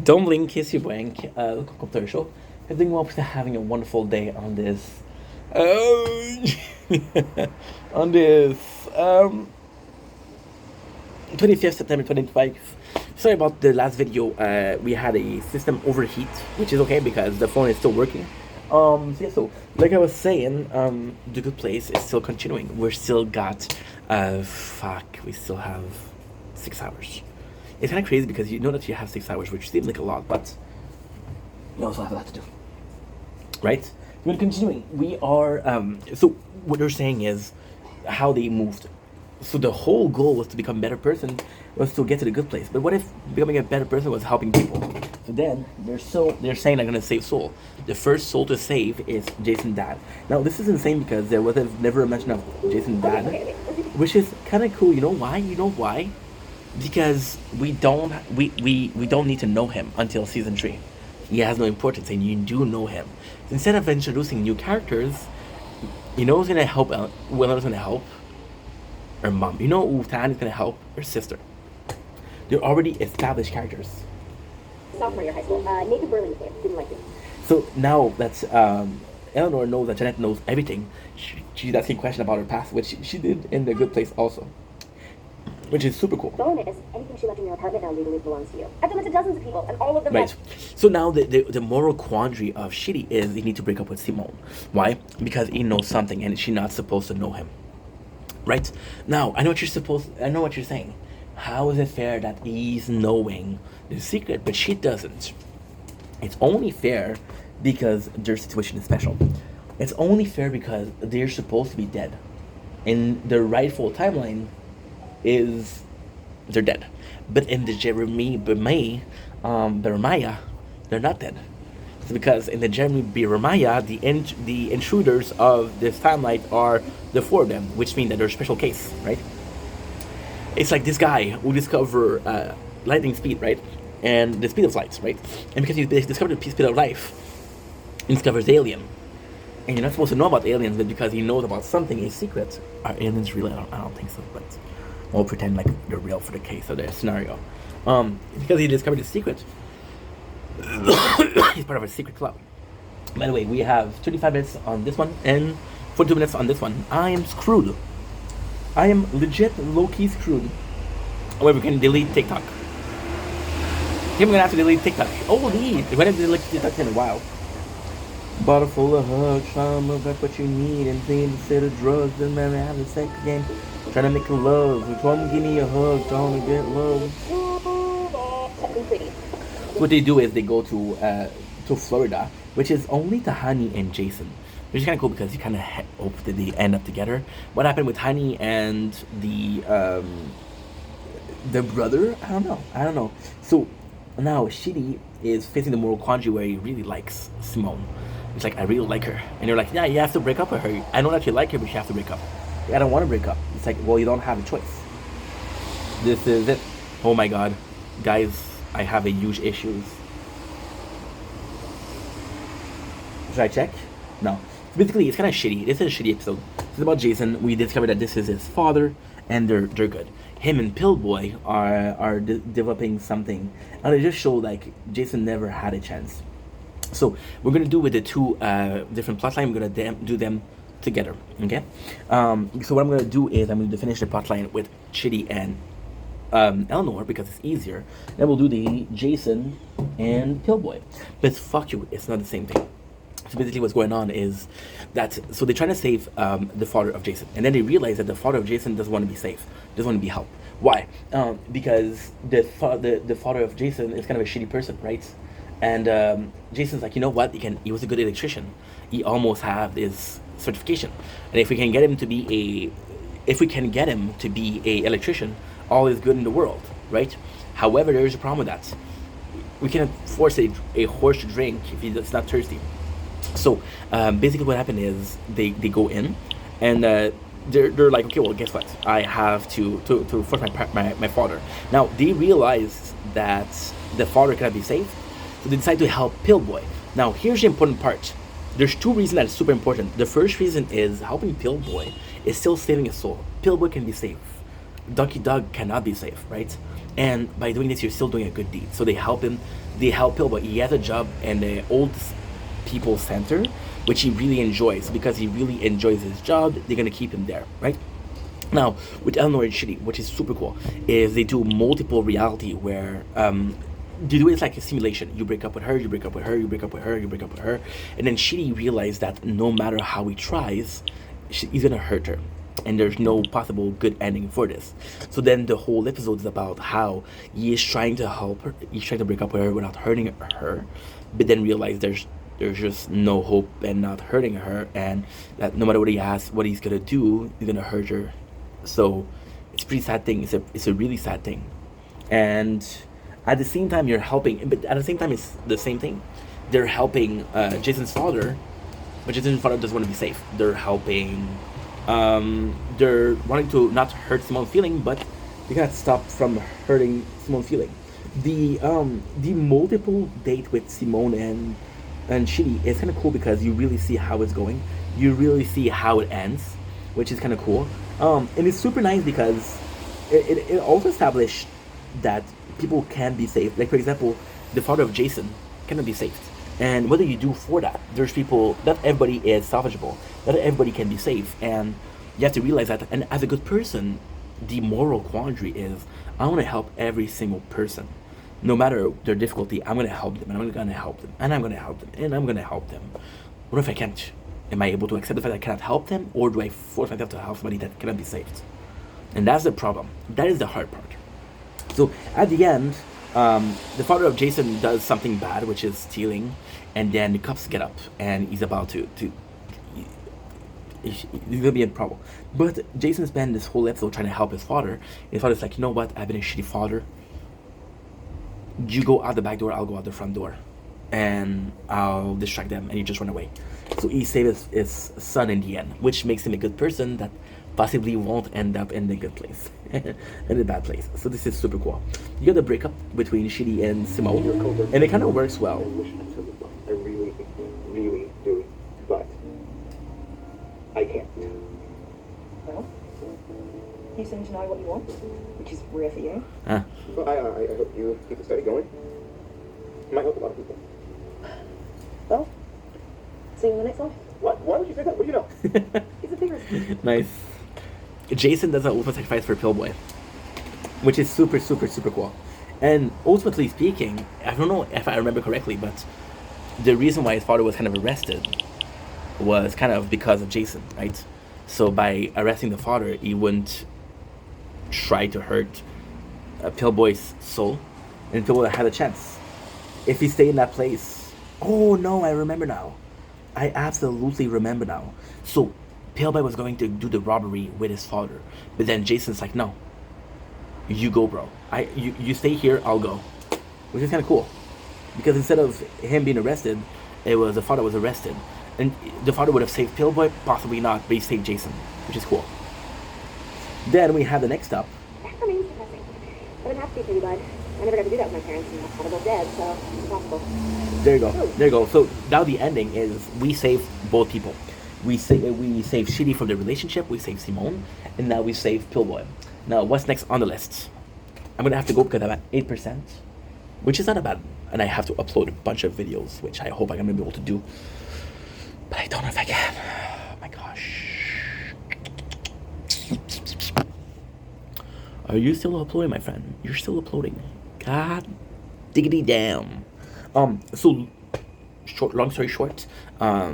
Dumbling Kiss You Blank, Cocktail Show. I think we're having a wonderful day on this. On this 25th September 2025. Sorry about the last video. We had a system overheat, which is okay because the phone is still working. So like I was saying, the good place is still continuing. We're still got, we still have 6 hours. It's kind of crazy because you know that you have 6 hours, which seems like a lot, but you also have a lot to do, right? We're continuing. We are, so what they're saying is how they moved. So the whole goal was to become a better person, was to get to the good place. But what if becoming a better person was helping people? So then they're saying they're gonna save soul. The first soul to save is Jason Dad. Now this is insane because there was never a mention of Jason Dad, which is kind of cool. You know why? Because we don't need to know him until season 3. He has no importance, and you do know him. Instead of introducing new characters, you know who's gonna help? Willow's gonna help her mom. You know who Tan is gonna help? Her sister. They're already established characters. Sophomore year high school. Nathan Burlington didn't like it. So now that Eleanor knows that Jeanette knows everything, she's asking questions about her past, which she did in The Good Place also, which is super cool. Bonus, anything she left in your apartment now legally belongs to you. I've done it to dozens of people, and all of them Right. have. So now the moral quandary of Shitty is you need to break up with Simone. Why? Because he knows something and she's not supposed to know him. Right? Now, I know what you're saying. How is it fair that he's knowing the secret, but she doesn't? It's only fair because their situation is special. It's only fair because they're supposed to be dead. And the rightful timeline is they're dead. But in the Jeremiah, they're not dead. It's because in the Jeremiah, the intruders of this timeline are the 4 of them, which means that they're a special case, right? It's like this guy who discovered lightning speed, right? And the speed of light, right? And because he discovered the speed of light, he discovers alien. And you're not supposed to know about aliens, but because he knows about something, a secret. Are aliens real? I don't think so, but we'll pretend like they're real for the case of the scenario. Because he discovered the secret, he's part of a secret club. By the way, we have 35 minutes on this one and 42 minutes on this one. I am screwed. I am legit low-key screwed. However, we can delete TikTok. I think I'm gonna have to delete TikTok. Holy! When did I delete TikTok in a while? Bottle full of hugs, trauma, that's what you need. And things instead of drugs, doesn't matter having sex again. Trying to make love. You told me give me a hug, trying to get love. What they do is they go to Florida, which is only Tahani and Jason. Which is kind of cool because you kind of hope that they end up together. What happened with Tahani and the brother? I don't know. So now Shitty is facing the moral quandary where he really likes Simone. It's like, I really like her. And you're like, yeah, you have to break up with her. I know that you like her, but you have to break up. I don't want to break up. It's like, well, you don't have a choice. This is it. Oh my god. Guys, I have a huge issues. Should I check? No. Basically, it's kind of shitty. This is a shitty episode. It's about Jason. We discovered that this is his father, and they're good. Him and Pillboy are developing something, and they just show like Jason never had a chance. So we're gonna do with the 2 different plotline. We're gonna do them together. Okay. So what I'm gonna do is I'm going to finish the plotline with Chitty and Eleanor because it's easier. Then we'll do the Jason and Pillboy. But fuck you, it's not the same thing. So basically what's going on is that, so they're trying to save the father of Jason. And then they realize that the father of Jason doesn't want to be saved. Doesn't want to be helped. Why? Because the father of Jason is kind of a shitty person, right? And Jason's like, you know what? He was a good electrician. He almost had his certification. And if we can get him to be a electrician, all is good in the world, right? However, there is a problem with that. We cannot force a horse to drink if it's not thirsty. So basically what happened is they go in and they're like, okay, well, guess what? I have to force my father. Now they realize that the father cannot be saved, so they decide to help Pillboy. Now here's the important part. There's 2 reasons that it's super important. The first reason is helping Pillboy is still saving a soul. Pillboy can be saved. Ducky Dog cannot be saved, right? And by doing this, you're still doing a good deed. So they help him. They help Pillboy. He has a job in the old people center, which he really enjoys. Because he really enjoys his job, they're gonna keep him there, right? Now, with Eleanor and Shitty, which is super cool, is they do multiple reality where they do it like a simulation. You break up with her, you break up with her, you break up with her, you break up with her, and then Shitty realized that no matter how he tries, he's gonna hurt her, and there's no possible good ending for this. So then the whole episode is about how he is trying to help her, he's trying to break up with her without hurting her, but then realize there's just no hope and not hurting her, and that no matter what he asks, what he's gonna do, he's gonna hurt her. So it's a pretty sad thing. It's a really sad thing, and at the same time you're helping. But at the same time, it's the same thing. They're helping Jason's father, but Jason's father doesn't want to be safe. They're helping. They're wanting to not hurt Simone's feeling, but they can't stop from hurting Simone's feeling. The multiple date with Simone and Shitty is kind of cool because you really see how it's going. You really see how it ends, which is kind of cool. And it's super nice because it also established that people can be saved. Like, for example, the father of Jason cannot be saved. And what do you do for that? There's people, not everybody is salvageable. Not everybody can be saved. And you have to realize that. And as a good person, the moral quandary is, I want to help every single person. No matter their difficulty, I'm going to help them. And I'm going to help them. And I'm going to help them. And I'm going to help them. What if I can't? Am I able to accept the fact that I cannot help them, or do I force myself to help somebody that cannot be saved? And that's the problem. That is the hard part. So at the end, the father of Jason does something bad, which is stealing, and then the cops get up, and he's about to he's gonna be in trouble. But Jason spent this whole episode trying to help his father. His father's like, you know what? I've been a shitty father. You go out the back door, I'll go out the front door, and I'll distract them, and you just run away. So he saves his son in the end, which makes him a good person that possibly won't end up in the good place, in the bad place. So this is super cool. You got the breakup between Shitty and Simone, and it kind of works well. I really, really do, but I can't. Well, you seem to know what you want, which is rare for you. Well, I hope you keep the study going. It might help a lot of people. Well, see you in the next one. What? Why would you say that? What do you know? He's a figurist. Nice. Jason does an ultimate sacrifice for Pillboy, which is super, super, super cool. And ultimately speaking, I don't know if I remember correctly, but the reason why his father was kind of arrested was kind of because of Jason, right? So by arresting the father, he wouldn't try to hurt Pillboy's soul, and Pillboy had a chance. If he stayed in that place, oh no, I remember now. I absolutely remember now. So Pillboy was going to do the robbery with his father, but then Jason's like, no, you go, bro. You stay here, I'll go, which is kind of cool, because instead of him being arrested, it was the father was arrested, and the father would have saved Pillboy, possibly not, but he saved Jason, which is cool. Then we have the next stop. That remains depressing. I would have to be pretty bad. I never got to do that with my parents, and they're both dead, so it's impossible. There you go. There you go. So now the ending is we save both people. We save Shitty from the relationship. We save Simone, and now we save Pillboy. Now what's next on the list? I'm gonna have to go because I'm at 8%, which is not a bad. And I have to upload a bunch of videos, which I hope I'm gonna be able to do. But I don't know if I can. Oh my gosh. Are you still uploading, my friend? You're still uploading. God diggity damn. So long story short, I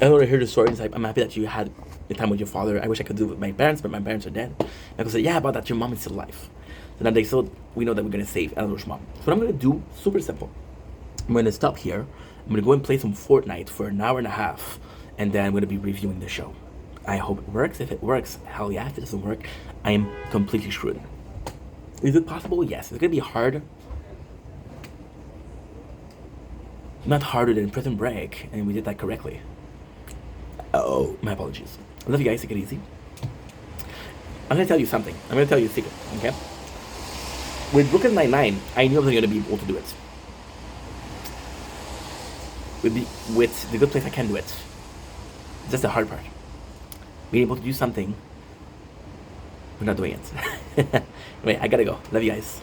already heard the story. It's like, I'm happy that you had the time with your father. I wish I could do it with my parents, but my parents are dead. And I could say, yeah, about that, your mom is still alive. So now we know that we're gonna save Eleanor's mom. So what I'm gonna do, super simple. I'm gonna stop here. I'm gonna go and play some Fortnite for an hour and a half, and then I'm gonna be reviewing the show. I hope it works. If it works, hell yeah. If it doesn't work, I am completely screwed. Is it possible? Yes. It's gonna be hard. Not harder than Prison Break, and we did that correctly. Oh, my apologies. I love you guys. Take it easy. I'm gonna tell you something. I'm gonna tell you a secret, okay? With Brooklyn Nine-Nine, I knew I wasn't gonna be able to do it. With The Good Place, I can do it. That's the hard part. Being able to do something we're not doing it. Wait, I gotta go. Love you guys.